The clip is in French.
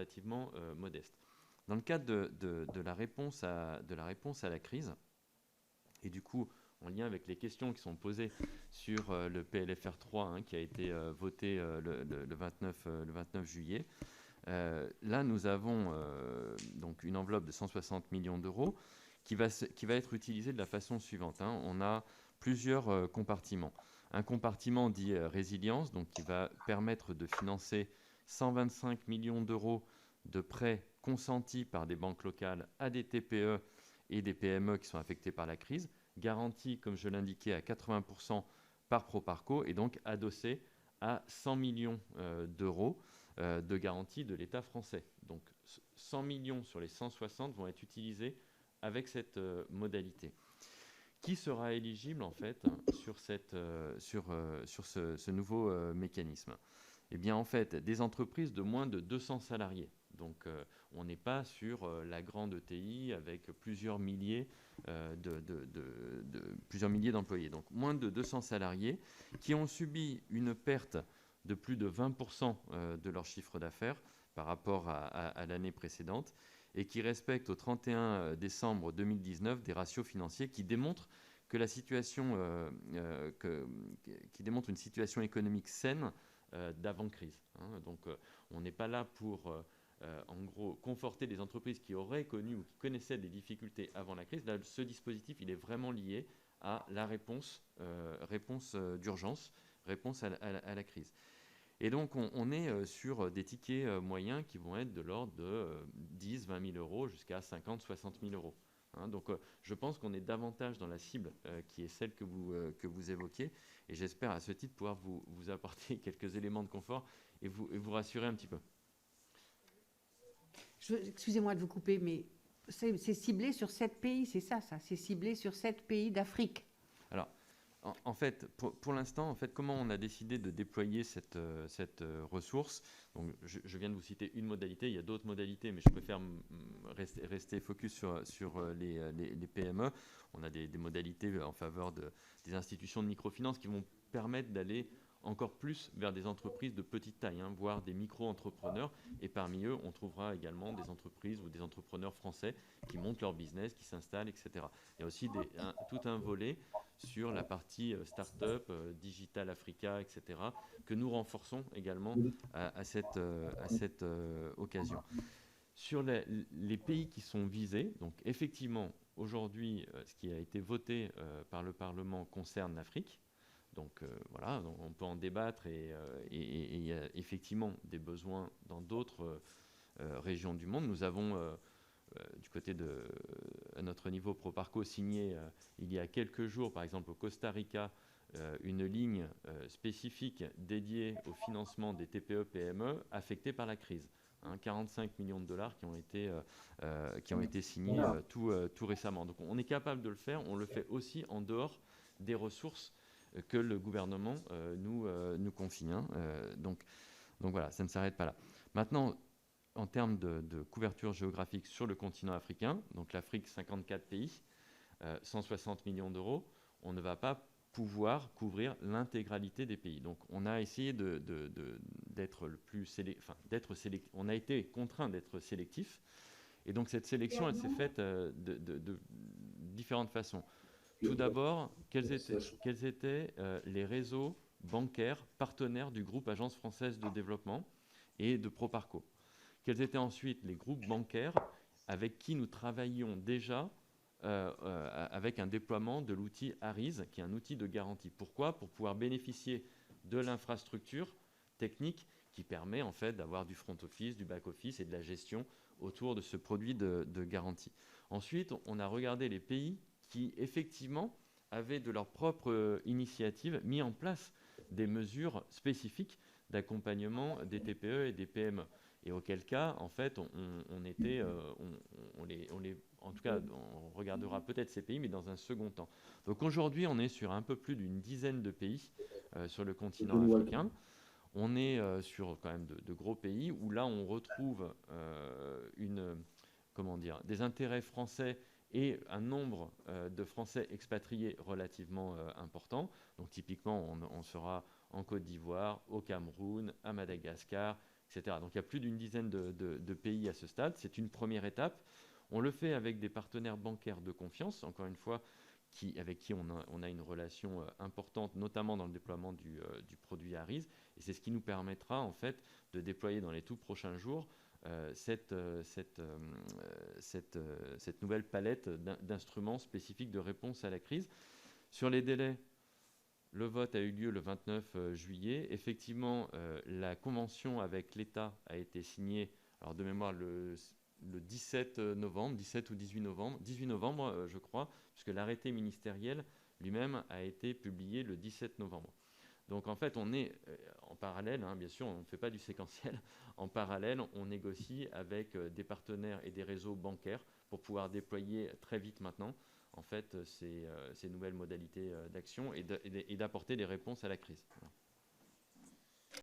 relativement modeste. Dans le cadre de la réponse à la crise, et du coup, en lien avec les questions qui sont posées sur le PLFR 3 qui a été voté le 29 juillet, là, nous avons donc une enveloppe de 160 millions d'euros qui va être utilisée de la façon suivante. On a plusieurs compartiments. Un compartiment dit résilience, donc qui va permettre de financer 125 millions d'euros de prêts consentis par des banques locales à des TPE et des PME qui sont affectés par la crise, garantis, comme je l'indiquais, à 80% par Proparco et donc adossés à 100 millions d'euros de garantie de l'État français. Donc 100 millions sur les 160 vont être utilisés avec cette modalité. Qui sera éligible en fait sur ce nouveau mécanisme? Eh bien en fait des entreprises de moins de 200 salariés. Donc on n'est pas sur la grande ETI avec plusieurs milliers d'employés. Donc moins de 200 salariés qui ont subi une perte de plus de 20% de leur chiffre d'affaires par rapport à l'année précédente et qui respectent au 31 décembre 2019 des ratios financiers qui démontrent que la situation, qui démontre une situation économique saine d'avant-crise. Donc on n'est pas là pour, en gros, conforter des entreprises qui auraient connu ou qui connaissaient des difficultés avant la crise. Là, ce dispositif, il est vraiment lié à la réponse d'urgence, réponse à la crise. Et donc, on est sur des tickets moyens qui vont être de l'ordre de 10 000, 20 000 euros jusqu'à 50 000, 60 000 euros. Donc, je pense qu'on est davantage dans la cible qui est celle que vous évoquiez. Et j'espère à ce titre pouvoir vous apporter quelques éléments de confort et vous rassurer un petit peu. Excusez-moi de vous couper, mais c'est ciblé sur 7 pays, c'est ça c'est ciblé sur 7 pays d'Afrique. Alors, en fait, pour l'instant, en fait, comment on a décidé de déployer cette ressource? Donc, je viens de vous citer une modalité. Il y a d'autres modalités, mais je préfère rester focus sur les PME. On a des modalités en faveur des institutions de microfinance qui vont permettre d'aller encore plus vers des entreprises de petite taille, voire des micro-entrepreneurs. Et parmi eux, on trouvera également des entreprises ou des entrepreneurs français qui montent leur business, qui s'installent, etc. Il y a aussi tout un volet sur la partie start-up, Digital Africa, etc., que nous renforçons également à cette occasion. Sur les pays qui sont visés, donc effectivement, aujourd'hui, ce qui a été voté par le Parlement concerne l'Afrique. Donc voilà, on peut en débattre et il y a effectivement des besoins dans d'autres régions du monde. Nous avons du côté à notre niveau Proparco signé il y a quelques jours, par exemple au Costa Rica, une ligne spécifique dédiée au financement des TPE-PME affectées par la crise. 45 millions de dollars qui ont été signés tout récemment. Donc on est capable de le faire, on le fait aussi en dehors des ressources que le gouvernement nous confie. Donc voilà, ça ne s'arrête pas là. Maintenant, en termes de couverture géographique sur le continent africain, donc l'Afrique, 54 pays, 160 millions d'euros, on ne va pas pouvoir couvrir l'intégralité des pays. Donc on a essayé d'être le plus sélectif. On a été contraint d'être sélectif. Et donc cette sélection, elle s'est faite de différentes façons. Tout d'abord, quels étaient les réseaux bancaires partenaires du groupe Agence française de développement et de Proparco? Quels étaient ensuite les groupes bancaires avec qui nous travaillions déjà avec un déploiement de l'outil ARIS, qui est un outil de garantie. Pourquoi? Pour pouvoir bénéficier de l'infrastructure technique qui permet en fait d'avoir du front office, du back office et de la gestion autour de ce produit de garantie. Ensuite, on a regardé les pays qui effectivement avaient de leur propre initiative mis en place des mesures spécifiques d'accompagnement des TPE et des PME. Et auquel cas, en fait, en tout cas, on regardera peut-être ces pays, mais dans un second temps. Donc aujourd'hui, on est sur un peu plus d'une dizaine de pays sur le continent africain. On est sur quand même de gros pays où là, on retrouve des intérêts français et un nombre de Français expatriés relativement important. Donc typiquement, on sera en Côte d'Ivoire, au Cameroun, à Madagascar, etc. Donc il y a plus d'une dizaine de pays à ce stade. C'est une première étape. On le fait avec des partenaires bancaires de confiance, encore une fois, avec qui on a une relation importante, notamment dans le déploiement du produit ARIS. Et c'est ce qui nous permettra en fait de déployer dans les tout prochains jours cette nouvelle palette d'instruments spécifiques de réponse à la crise. Sur les délais, le vote a eu lieu le 29 juillet. Effectivement, la convention avec l'État a été signée, alors de mémoire, le 17 novembre, 17 ou 18 novembre, je crois, puisque l'arrêté ministériel lui-même a été publié le 17 novembre. Donc en fait, on est en parallèle, bien sûr, on ne fait pas du séquentiel. En parallèle, on négocie avec des partenaires et des réseaux bancaires pour pouvoir déployer très vite maintenant en fait ces nouvelles modalités d'action et d'apporter des réponses à la crise. Voilà.